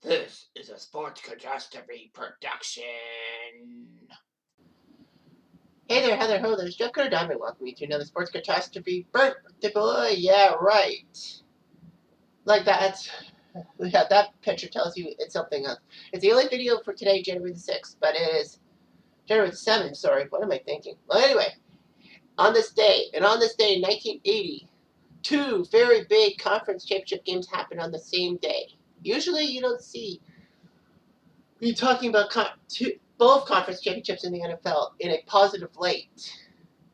This is a Sports Catastrophe production. Hey there, Heather Ho, there's Jeff Cutter Diamond. Welcome you to another Sports Catastrophe. Birthday boy, yeah, right. Like that. Yeah, that picture tells you it's something else. It's the only video for today, January the 6th, but it is January the 7th, sorry. What am I thinking? Well, anyway, on this day in 1980, two very big conference championship games happened on the same day. Usually you don't see me talking about both conference championships in the NFL in a positive light.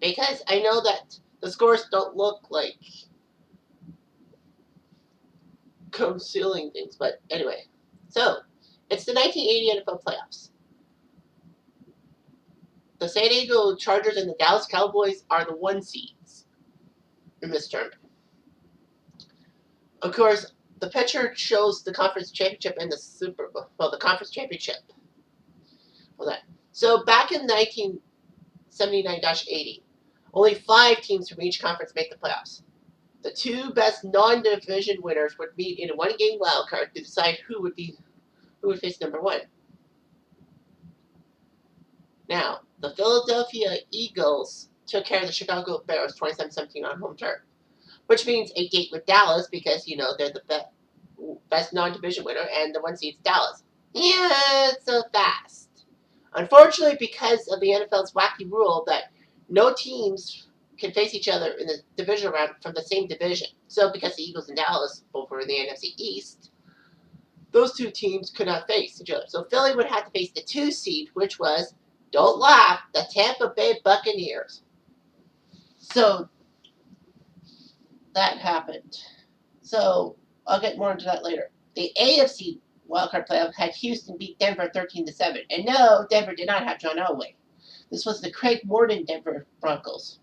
Because I know that the scores don't look like concealing things, but anyway. So, it's the 1980 NFL playoffs. The San Diego Chargers and the Dallas Cowboys are the 1 seeds in this tournament. Of course, the picture shows the conference championship and the Super Bowl. Well, the conference championship. So, back in 1979-80, only 5 teams from each conference make the playoffs. The 2 best non-division winners would meet in a 1-game wild card to decide who would face number 1. Now, the Philadelphia Eagles took care of the Chicago Bears 27-17 on home turf, which means a date with Dallas because, they're the best non-division winner and the 1 seed's Dallas. Yeah, so fast. Unfortunately, because of the NFL's wacky rule that no teams can face each other in the division round from the same division. So because the Eagles and Dallas both were in the NFC East, those 2 teams could not face each other. So Philly would have to face the 2 seed, which was, don't laugh, the Tampa Bay Buccaneers. So that happened. So I'll get more into that later. The AFC wildcard playoff had Houston beat Denver 13-7. And no, Denver did not have John Elway. This was the Craig Morton Denver Broncos.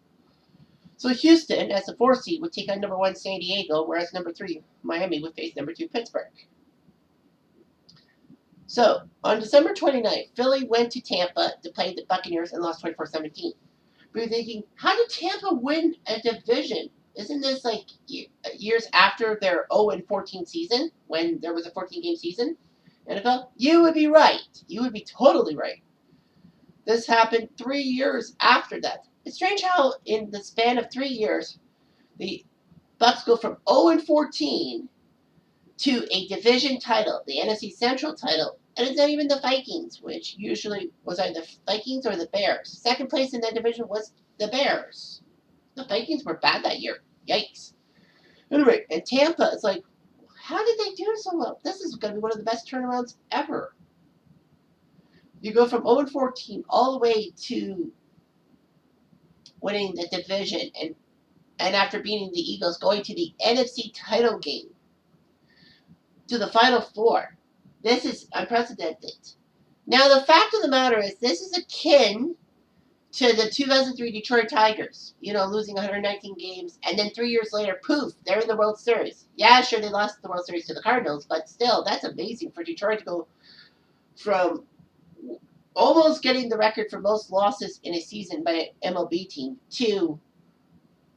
So Houston, as the 4 seed, would take on number 1 San Diego, whereas number 3 Miami would face number 2 Pittsburgh. So on December 29th, Philly went to Tampa to play the Buccaneers and lost 24-17. We were thinking, how did Tampa win a division? Isn't this like years after their 0-14 season, when there was a 14-game season? NFL? You would be right. You would be totally right. This happened 3 years after that. It's strange how in the span of 3 years, the Bucs go from 0-14 to a division title, the NFC Central title, and it's not even the Vikings, which usually was either the Vikings or the Bears. Second place in that division was the Bears. The Vikings were bad that year. Yikes. Anyway, and Tampa is like, how did they do so well? This is going to be one of the best turnarounds ever. You go from 0-14 all the way to winning the division, and after beating the Eagles, going to the NFC title game, to the Final Four. This is unprecedented. Now, the fact of the matter is, this is akin to the 2003 Detroit Tigers, losing 119 games, and then 3 years later, poof, they're in the World Series. Yeah, sure, they lost the World Series to the Cardinals, but still, that's amazing for Detroit to go from almost getting the record for most losses in a season by an MLB team to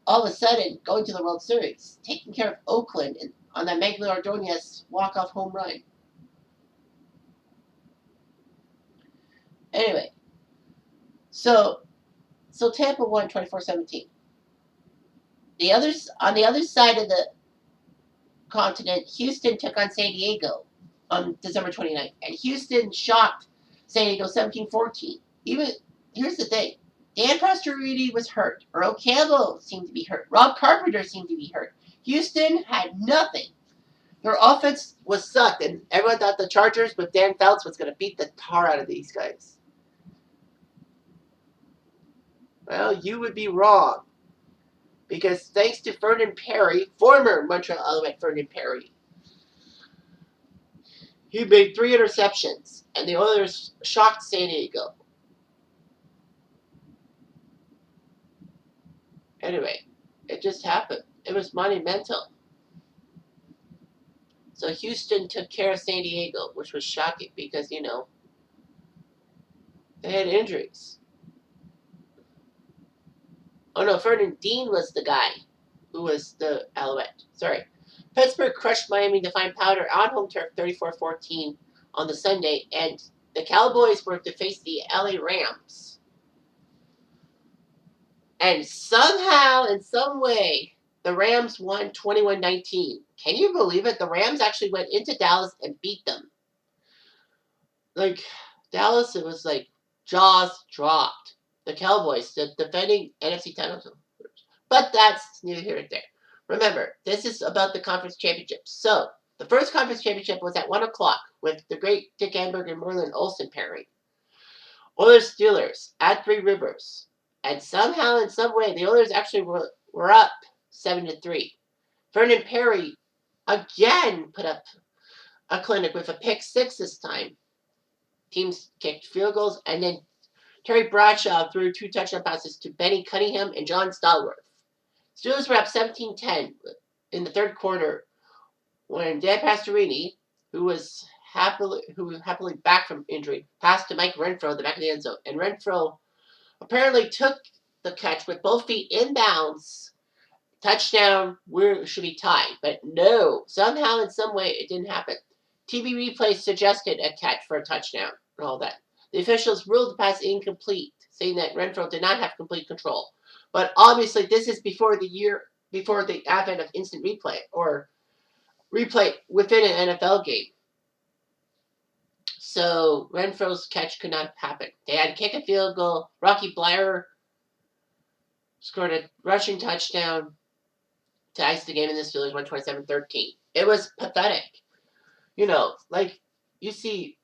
all of a sudden going to the World Series, taking care of Oakland on that Miguel Ordonez walk-off home run. Anyway, so Tampa won 24-17. On the other side of the continent, Houston took on San Diego on December 29th, and Houston shocked San Diego 17-14. Here's the thing. Dan Pastoriti was hurt. Earl Campbell seemed to be hurt. Rob Carpenter seemed to be hurt. Houston had nothing. Their offense was sucked, and everyone thought the Chargers with Dan Fouts was going to beat the tar out of these guys. Well, you would be wrong. Because thanks to Vernon Perry, former Montreal Alouette Vernon Perry, he made 3 interceptions, and the Oilers shocked San Diego. Anyway, it just happened. It was monumental. So Houston took care of San Diego, which was shocking because, they had injuries. Oh no, Ferdinand Dean was the guy who was the Alouette. Sorry. Pittsburgh crushed Miami to find powder on home turf 34-14 on the Sunday, and the Cowboys were to face the LA Rams. And somehow, in some way, the Rams won 21-19. Can you believe it? The Rams actually went into Dallas and beat them. Like, Dallas, it was like jaws dropped. The Cowboys, the defending NFC title. But that's neither here nor there. Remember, this is about the conference championship. So, the first conference championship was at 1 o'clock with the great Dick Enberg and Merlin Olsen pairing. Oilers Steelers at Three Rivers. And somehow, in some way, the Oilers actually were up 7-3. Vernon Perry again put up a clinic with a pick six this time. Teams kicked field goals, and then Terry Bradshaw threw 2 touchdown passes to Benny Cunningham and John Stallworth. Steelers were up 17-10 in the third quarter when Dan Pastorini, who was happily back from injury, passed to Mike Renfro at the back of the end zone. And Renfro apparently took the catch with both feet in bounds. Touchdown, should be tied. But no, somehow in some way it didn't happen. TV replay suggested a catch for a touchdown and all that. The officials ruled the pass incomplete, saying that Renfro did not have complete control. But obviously this is before the advent of instant replay or replay within an NFL game. So Renfro's catch could not happen. They had to kick a field goal. Rocky Bleier scored a rushing touchdown to ice the game, and the Steelers won 27-13. It was pathetic. You know, like you see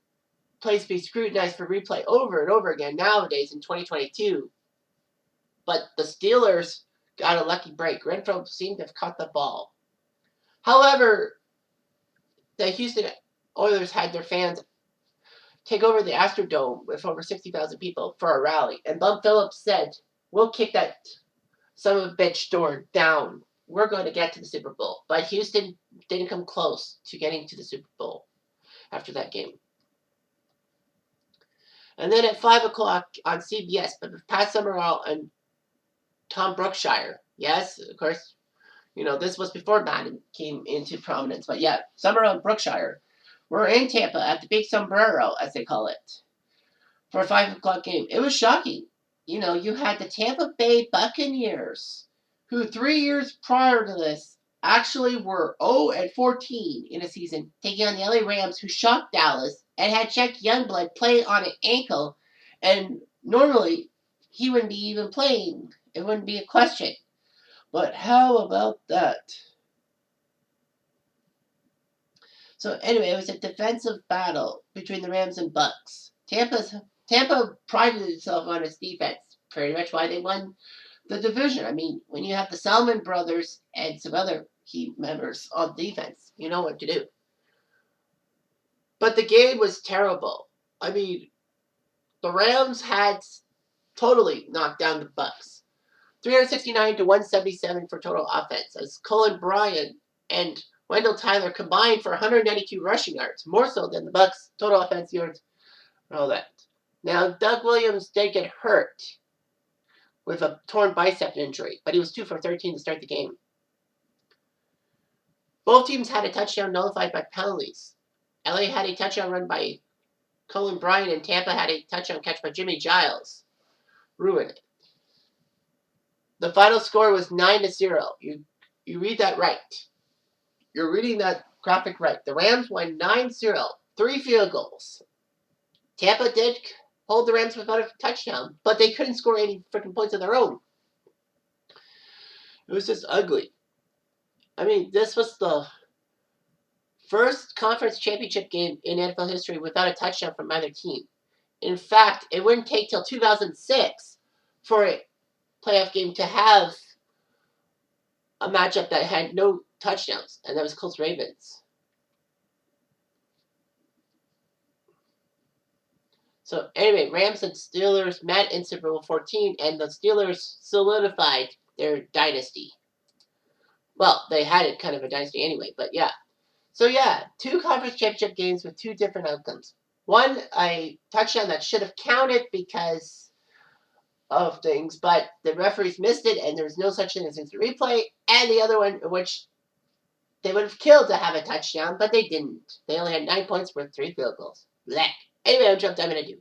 plays be scrutinized for replay over and over again nowadays in 2022. But the Steelers got a lucky break. Renfro seemed to have caught the ball. However, the Houston Oilers had their fans take over the Astrodome with over 60,000 people for a rally. And Bum Phillips said, "We'll kick that son of a bitch door down. We're going to get to the Super Bowl." But Houston didn't come close to getting to the Super Bowl after that game. And then at 5 o'clock on CBS, but with Pat Summerall and Tom Brookshire. Yes, of course, you know, this was before Madden came into prominence. But yeah, Summerall and Brookshire were in Tampa at the Big Sombrero, as they call it, for a 5 o'clock game. It was shocking. You know, you had the Tampa Bay Buccaneers, who 3 years prior to this actually were 0-14 in a season, taking on the LA Rams, who shocked Dallas and had Jack Youngblood play on an ankle. And normally, he wouldn't be even playing. It wouldn't be a question. But how about that? So anyway, it was a defensive battle between the Rams and Bucks. Tampa prided itself on its defense. Pretty much why they won the division. I mean, when you have the Salmon brothers and some other key members on defense, you know what to do. But the game was terrible. I mean, the Rams had totally knocked down the Bucks. 369-177 for total offense, as Colin Bryant and Wendell Tyler combined for 192 rushing yards, more so than the Bucks' total offense yards and all that. Now, Doug Williams did get hurt with a torn bicep injury, but he was 2 for 13 to start the game. Both teams had a touchdown nullified by penalties. LA had a touchdown run by Colin Bryant, and Tampa had a touchdown catch by Jimmy Giles. Ruined it. The final score was 9-0. You read that right. You're reading that graphic right. The Rams won 9-0. 3 field goals. Tampa did hold the Rams without a touchdown, but they couldn't score any freaking points of their own. It was just ugly. I mean, this was the first conference championship game in NFL history without a touchdown from either team. In fact, it wouldn't take till 2006 for a playoff game to have a matchup that had no touchdowns, and that was Colts Ravens. So anyway, Rams and Steelers met in Super Bowl 14, and the Steelers solidified their dynasty. Well, they had it kind of a dynasty anyway, but yeah. So yeah, 2 conference championship games with 2 different outcomes. One, a touchdown that should have counted because of things, but the referees missed it, and there was no such thing as instant replay. And the other one, which They would have killed to have a touchdown, but they didn't. They only had 9 points for 3 field goals. Blech. Anyway, I'm jumped. I'm going to do.